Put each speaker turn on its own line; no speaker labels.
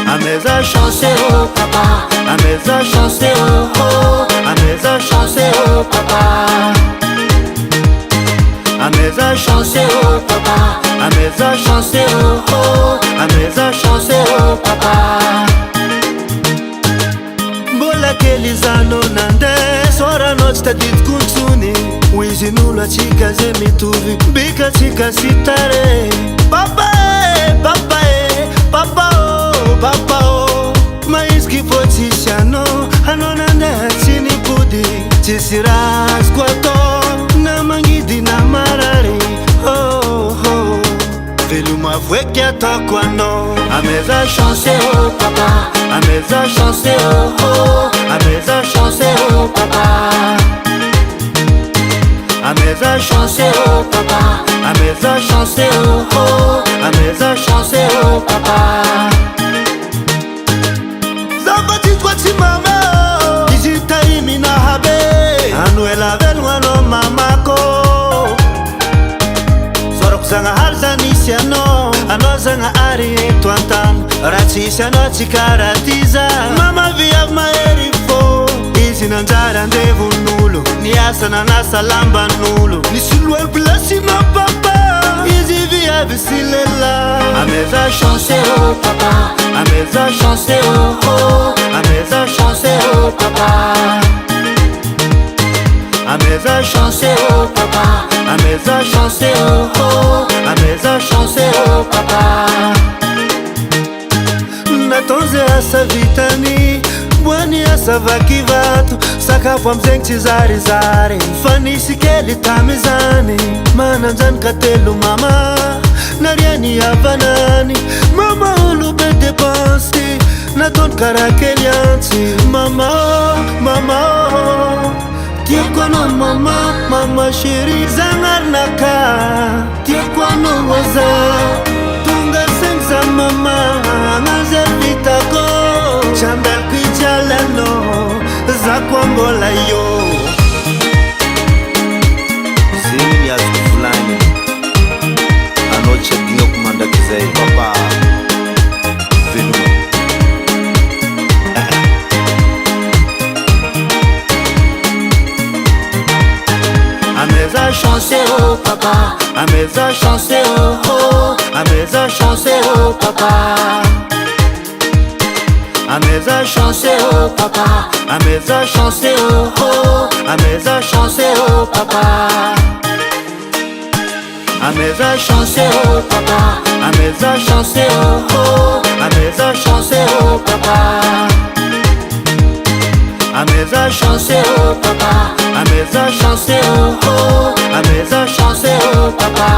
Ameza chance oh papa, ameza chance oh oh, ameza chance oh papa, ameza chance oh papa, ameza chance oh oh, ameza chance oh papa. Mbola kelizano nande sora noche tadit kunsuni wizi nula chika zemituvi bika chika sitare papa papa papa papa oh, mais que poticiano anonanda chini pudi chisiras kwato na mangidi na marari oh oh velu mavwe kia takwano. Ameza chance oh papa, ameza chance oh oh, ameza chance oh papa, ameza chance oh papa, ameza chance oh oh, ameza chance oh papa. Anuela velwano mamako Sorok sanga harza nisiano Ano sanga ari tuantan Ratisiano chikaratiza Mama via maerifo Izi nanjara ndevu nulu Niasa na nasa lamba nulu Nisilu el blessi na papa Izi via visilela. Ameza chance oh papa, ameza chance oh oh, ameza chance oh papa, ameza chance oh papa, ameza chance oh oh, ameza chance oh papa. Natonze asa vitani bwani asa vakivatu saka kwa mzengchi zari zari fanisi keli tamizani mananzan katelu mama nariani ya banani mama ulu bete pansi naton karakeliansi mama oh mama oh Tiekwano mama, mama shiri zangar naka Tiekwano waza, tunga senza mama Ngazel vitako, chandal kijalano Zakwa mbola yo
Zini ni aziku fulani Anoche dinyo kumanda kizai papa Venu
Ameza chance oh papa, ameza chance oh oh, ameza chance oh papa, ameza chance oh papa, ameza chance oh oh, ameza chance oh papa, ameza chance oh papa, ameza chance oh oh, ameza chance oh papa, ameza chance oh papa, ameza chance oh oh, ameza chance oh papa.